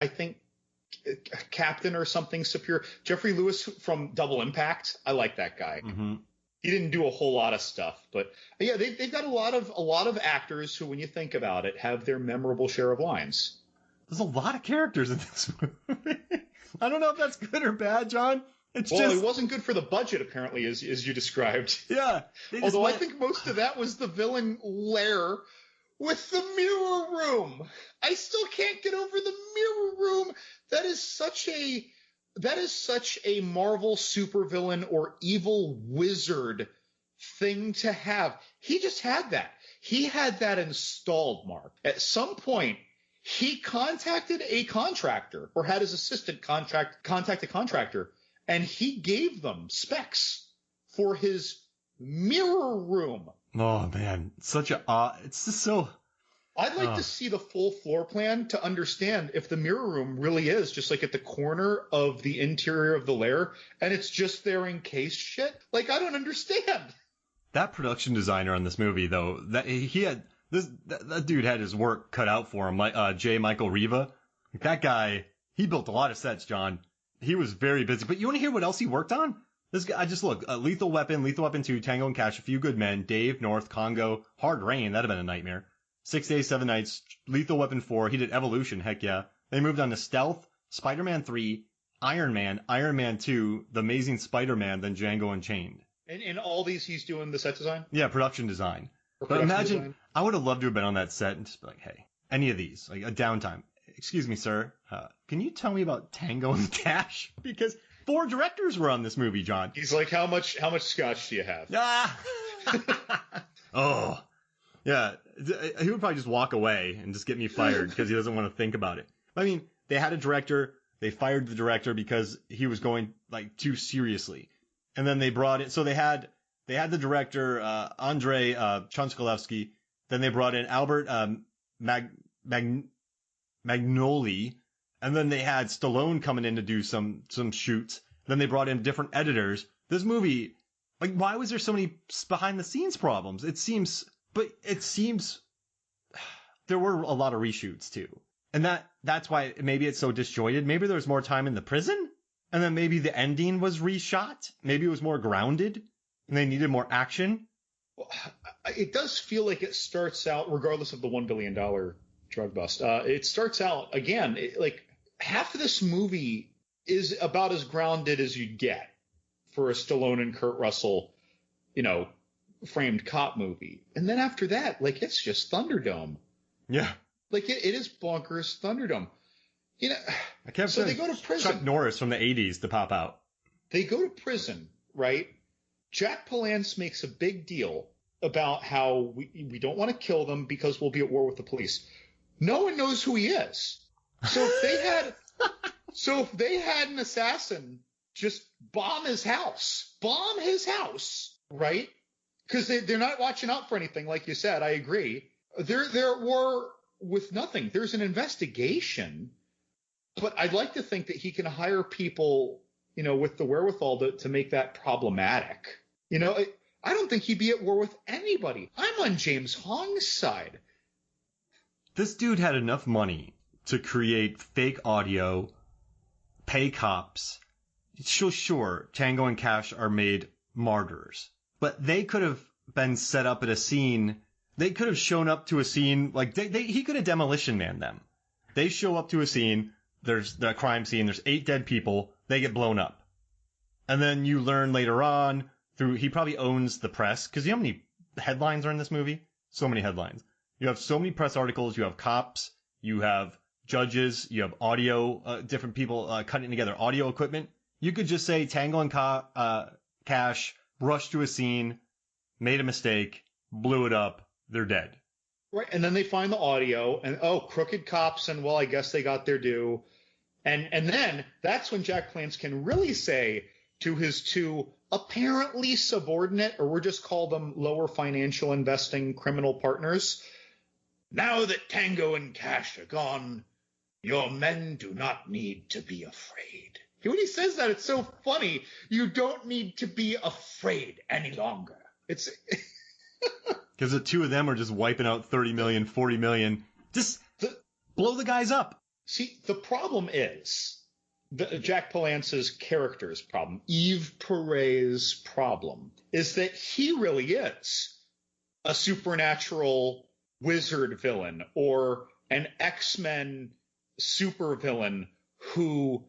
I think, captain or something superior. Jeffrey Lewis from Double Impact. I like that guy. Mm-hmm. He didn't do a whole lot of stuff, but yeah, they've got a lot of actors who, when you think about it, have their memorable share of lines. There's a lot of characters in this movie. I don't know if that's good or bad, John. It wasn't good for the budget, apparently, as you described. Yeah. Although I think most of that was the villain lair with the mirror room. I still can't get over the mirror room. That is such a Marvel supervillain or evil wizard thing to have. He just had that. He had that installed, Mark. At some point, he contacted a contractor, or had his assistant contact a contractor, and he gave them specs for his mirror room. Oh man, it's just so. I'd like to see the full floor plan to understand if the mirror room really is just like at the corner of the interior of the lair, and it's just there in case shit. Like, I don't understand. That production designer on this movie, though, that dude had his work cut out for him. J. Michael Riva, that guy, he built a lot of sets, John. He was very busy. But you want to hear what else he worked on? This guy, I just look, Lethal Weapon 2, Tango and Cash, A Few Good Men, Dave, North, Congo, Hard Rain, that'd have been a nightmare. 6 Days, 7 Nights, Lethal Weapon 4, he did Evolution, heck yeah. They moved on to Stealth, Spider-Man 3, Iron Man 2, The Amazing Spider-Man, then Django Unchained. And in all these, he's doing the set design? Yeah, production design. But imagine, I would have loved to have been on that set and just be like, hey, any of these, like a downtime. Excuse me, sir. Can you tell me about Tango and Cash? Because 4 directors were on this movie, John. He's like, how much scotch do you have? Oh, yeah. He would probably just walk away and just get me fired because he doesn't want to think about it. I mean, they had a director. They fired the director because he was going like too seriously. And then they brought in, so they had the director, Andrei Chonskolevsky. Then they brought in Albert Magnoli. And then they had Stallone coming in to do some shoots. Then they brought in different editors. This movie, like, why was there so many behind the scenes problems? It seems there were a lot of reshoots too. And that's why maybe it's so disjointed. Maybe there was more time in the prison, and then maybe the ending was reshot. Maybe it was more grounded and they needed more action. Well, it does feel like it starts out, regardless of the $1 billion drug bust, it starts out again, like half of this movie is about as grounded as you'd get for a Stallone and Kurt Russell, framed cop movie. And then after that, like, it's just Thunderdome. Yeah. Like, it is bonkers Thunderdome. I kept so they go to prison. Chuck Norris from the 80s to pop out. They go to prison, right? Jack Palance makes a big deal about how we don't want to kill them because we'll be at war with the police. No one knows who he is. So if they had an assassin just bomb his house, right? Because they're not watching out for anything, like you said. I agree. They're at war with nothing. There's an investigation, but I'd like to think that he can hire people, with the wherewithal to make that problematic. I don't think he'd be at war with anybody. I'm on James Hong's side. This dude had enough money to create fake audio, pay cops. Sure, Tango and Cash are made martyrs, but they could have been set up at a scene. They could have shown up to a scene like he could have Demolition Man them. They show up to a scene. There's the crime scene. There's 8 dead people. They get blown up. And then you learn later on he probably owns the press. Cause you know how many headlines are in this movie? So many headlines. You have so many press articles. You have cops. You have judges. You have audio, different people cutting together audio equipment. You could just say Tango and Cash rushed to a scene, made a mistake, blew it up. They're dead. Right. And then they find the audio and, crooked cops. And well, I guess they got their due. And then that's when Jack Palance can really say to his 2 apparently subordinate, or we'll just call them lower financial investing criminal partners. Now that Tango and Cash are gone, your men do not need to be afraid. When he says that, it's so funny. You don't need to be afraid any longer. It's because the 2 of them are just wiping out 30 million, 40 million. Just blow the guys up. See, the problem is Jack Palance's character's problem, Yves Peret's problem, is that he really is a supernatural wizard villain or an X-Men supervillain who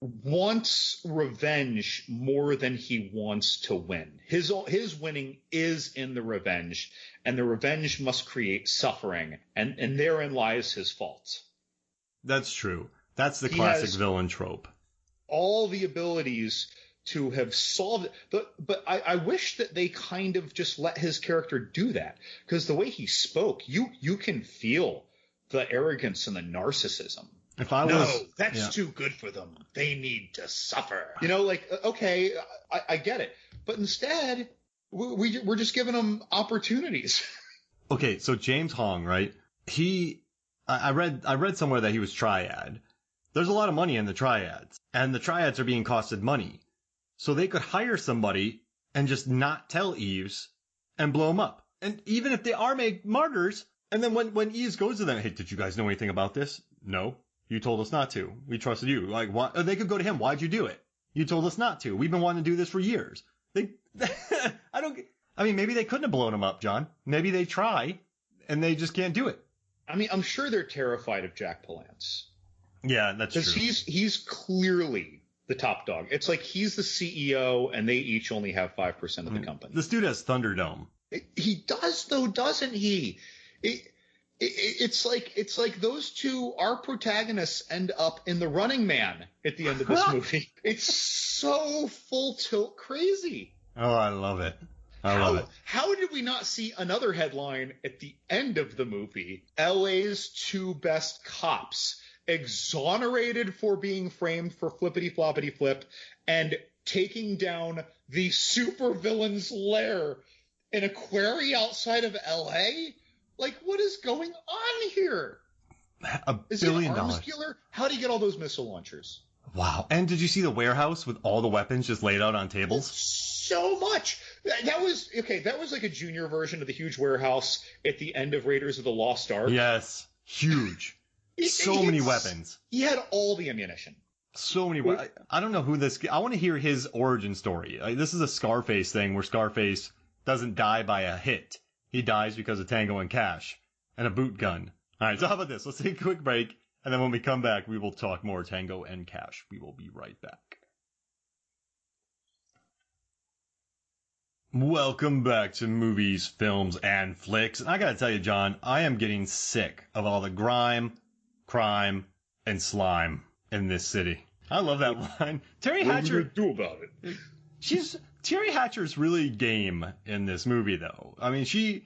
wants revenge more than he wants to win. His winning is in the revenge, and the revenge must create suffering, and therein lies his fault. That's true. That's the classic villain trope. All the abilities to have solved it. But I wish that they kind of just let his character do that, because the way he spoke, you can feel the arrogance and the narcissism. No, that's too good for them. They need to suffer. You know, like, okay, I get it. But instead, we're just giving them opportunities. Okay, so James Hong, right? I read somewhere that he was Triad. There's a lot of money in the Triads, and the Triads are being costed money. So they could hire somebody and just not tell Eves and blow them up. And even if they are made martyrs, and then when Eves goes to them, hey, did you guys know anything about this? No. You told us not to. We trusted you. Like, why? They could go to him. Why'd you do it? You told us not to. We've been wanting to do this for years. I mean, maybe they couldn't have blown him up, John. Maybe they try, and they just can't do it. I mean, I'm sure they're terrified of Jack Palance. Yeah, that's true. Because he's clearly the top dog. It's like he's the CEO, and they each only have 5% of the company. This dude has Thunderdome. He does, though, doesn't he? It's like those two, our protagonists, end up in The Running Man at the end of this movie. It's so full tilt crazy. Oh, I love it. How did we not see another headline at the end of the movie? LA's two best cops exonerated for being framed for flippity floppity flip and taking down the supervillain's lair in a quarry outside of LA? Like, what is going on here? $1 billion. How do you get all those missile launchers? Wow. And did you see the warehouse with all the weapons just laid out on tables? So much. That was like a junior version of the huge warehouse at the end of Raiders of the Lost Ark. Yes. Huge. So many weapons. He had all the ammunition. So many weapons. I don't know who this... I want to hear his origin story. This is a Scarface thing where Scarface doesn't die by a hit. He dies because of Tango and Cash and a boot gun. All right, so how about this? Let's take a quick break, and then when we come back, we will talk more Tango and Cash. We will be right back. Welcome back to Movies, Films, and Flicks. And I gotta tell you, John, I am getting sick of all the grime, crime, and slime in this city. I love that line. Terry Hatcher. What are you gonna do about it? Terry Hatcher's really game in this movie, though. I mean, she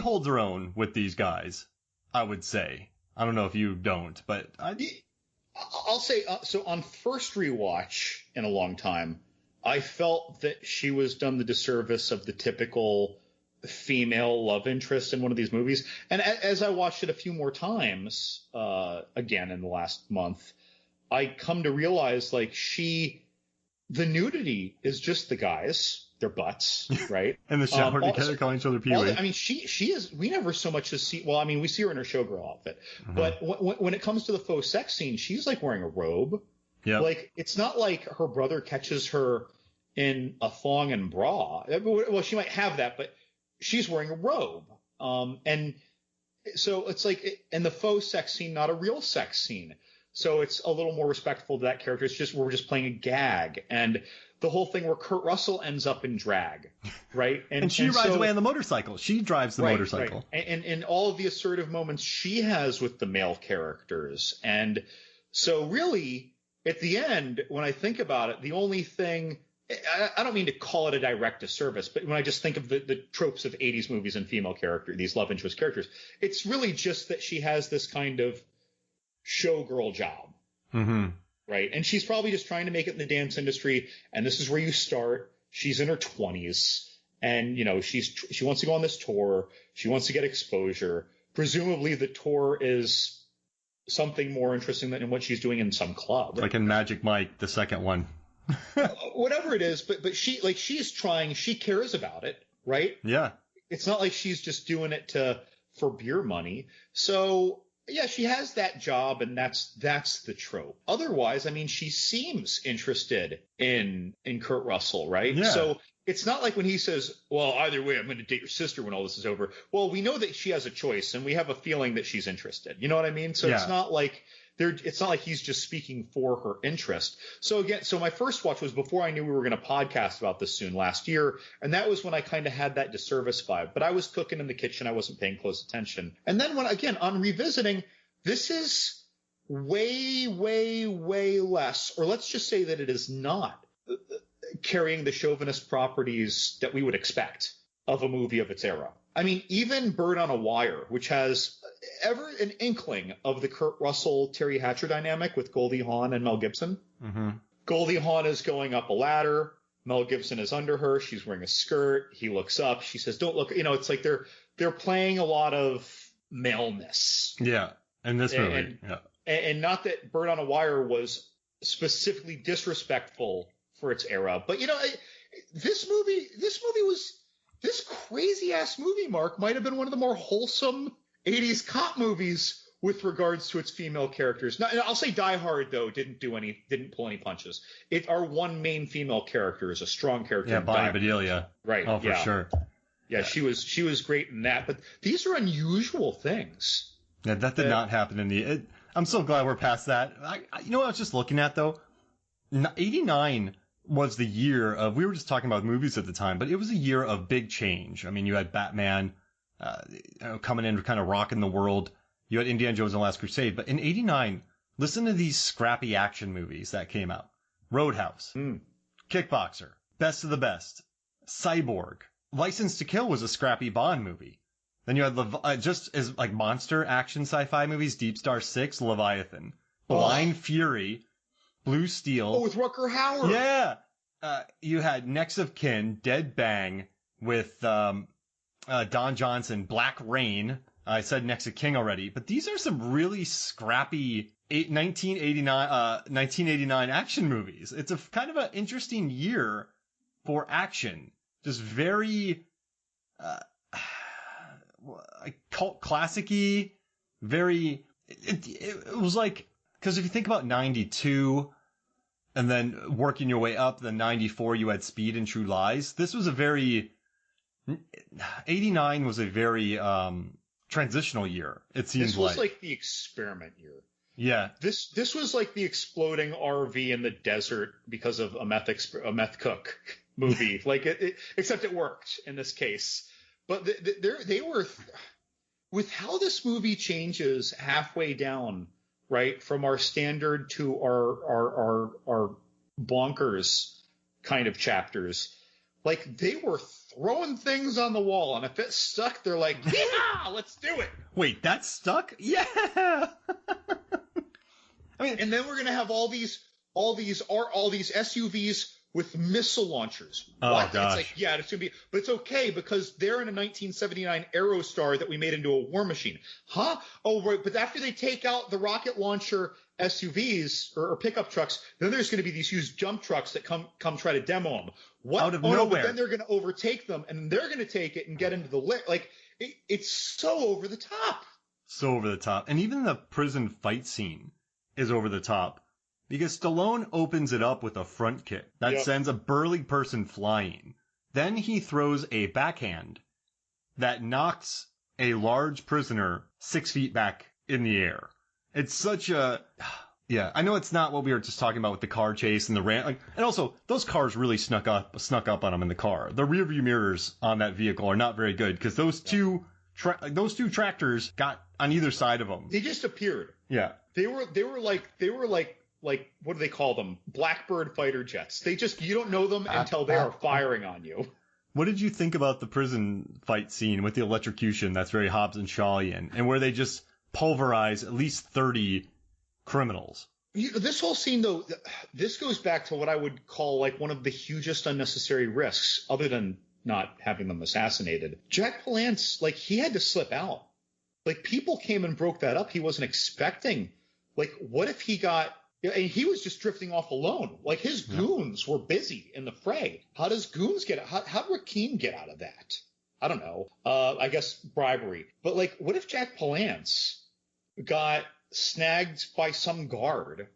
holds her own with these guys, I would say. I don't know if you don't, but I'll say, so on first rewatch in a long time, I felt that she was done the disservice of the typical female love interest in one of these movies. And as I watched it a few more times, again in the last month, I come to realize, like, the nudity is just the guys, their butts, right? In the shower together, calling each other Pee-wee. I mean, she is. We never so much as see. Well, I mean, we see her in her showgirl outfit, but when it comes to the faux sex scene, she's like wearing a robe. Yeah. Like, it's not like her brother catches her in a thong and bra. Well, she might have that, but she's wearing a robe. And so it's like, and the faux sex scene, not a real sex scene. So it's a little more respectful to that character. It's just, we're just playing a gag. And the whole thing where Kurt Russell ends up in drag, right? And she rides away on the motorcycle. She drives the motorcycle. Right. And all of the assertive moments she has with the male characters. And so really, at the end, when I think about it, the only thing, I don't mean to call it a direct disservice, but when I just think of the tropes of 80s movies and female character, these love interest characters, it's really just that she has this kind of showgirl job, right? And she's probably just trying to make it in the dance industry, and this is where you start. She's in her 20s, and you know she wants to go on this tour. She wants to get exposure. Presumably, the tour is something more interesting than what she's doing in some club, like in Magic Mike, the second one. Whatever it is, but she's trying. She cares about it, right? Yeah. It's not like she's just doing it for beer money. So Yeah, she has that job, and that's the trope. Otherwise, I mean, she seems interested in Kurt Russell, right? Yeah. So it's not like when he says, "Well, either way, I'm going to date your sister when all this is over." Well, we know that she has a choice, and we have a feeling that she's interested. You know what I mean? So Yeah. it's not like it's not like he's just speaking for her interest. So again, so my first watch was before I knew we were going to podcast about this soon last year, and that was when I kind of had that disservice vibe. But I was cooking in the kitchen, I wasn't paying close attention. And then when again on revisiting, this is way, way, way less, or let's just say that it is not carrying the chauvinist properties that we would expect of a movie of its era. I mean, even Bird on a Wire, which has ever an inkling of the Kurt Russell, Terry Hatcher dynamic with Goldie Hawn and Mel Gibson. Mm-hmm. Goldie Hawn is going up a ladder. Mel Gibson is under her. She's wearing a skirt. He looks up. She says, "Don't look." You know, it's like they're playing a lot of maleness. Yeah. In this movie. And not that Bird on a Wire was specifically disrespectful for its era, but you know, this crazy ass movie, Mark, might have been one of the more wholesome 80s cop movies with regards to its female characters. Now, I'll say Die Hard though didn't pull any punches. Our one main female character is a strong character. Yeah, Bonnie Bedelia. Right. Oh, for sure. Yeah, she was great in that. But these are unusual things. Yeah, that did not happen in the. I'm so glad we're past that. You know what I was just looking at though? 89 was the year of. We were just talking about movies at the time, but it was a year of big change. I mean, you had Batman coming in, kind of rocking the world. You had Indiana Jones and the Last Crusade. But in 89, listen to these scrappy action movies that came out: Roadhouse, Kickboxer, Best of the Best, Cyborg. License to Kill was a scrappy Bond movie. Then you had just as like monster action sci-fi movies: Deep Star 6, Leviathan, Blind Fury, Blue Steel. Oh, with Rutger Hauer. Yeah. You had Next of Kin, Dead Bang with Don Johnson, Black Rain. I said Next of King already, but these are some really scrappy 1989 action movies. It's a kind of an interesting year for action. Just very cult classic-y, very. It was like, because if you think about 92 and then working your way up, then 94 you had Speed and True Lies. This was a very 89 was a very transitional year. It seems this was like the experiment year. Yeah. This was like the exploding RV in the desert because of a meth cook movie. Like except it worked in this case. But they were with how this movie changes halfway down, right, from our standard to our bonkers kind of chapters. Like they were throwing things on the wall, and if it stuck, they're like, "Yeah, let's do it." Wait, that stuck? Yeah. I mean, and then we're gonna have all these SUVs with missile launchers. Oh, what? gosh. It's like, yeah, it's gonna be, but it's okay because they're in a 1979 Aerostar that we made into a war machine. Huh? Oh, right. But after they take out the rocket launcher SUVs or pickup trucks, then there's going to be these huge jump trucks that come try to demo them. What? Out of nowhere. nowhere. No, but then they're going to overtake them, and they're going to take it and get into the like. It's so over the top. So over the top, and even the prison fight scene is over the top. Because Stallone opens it up with a front kick that sends a burly person flying. Then he throws a backhand that knocks a large prisoner 6 feet back in the air. It's such a... Yeah, I know it's not what we were just talking about with the car chase and the ramp. Like, and also, those cars really snuck up on him in the car. The rearview mirrors on that vehicle are not very good because those two tractors got on either side of them. They just appeared. Yeah. They were like what do they call them? Blackbird fighter jets. They just, you don't know them until they are firing on you. What did you think about the prison fight scene with the electrocution that's very Hobbs and Shaw-ian, and where they just pulverize at least 30 criminals? This whole scene, though, this goes back to what I would call like one of the hugest unnecessary risks, other than not having them assassinated. Jack Palance, like, he had to slip out. Like, people came and broke that up. He wasn't expecting. Like, what if he got... And he was just drifting off alone. Like, his goons were busy in the fray. How does goons get... How'd Rakeem get out of that? I don't know. I guess bribery. But, like, what if Jack Palance got snagged by some guard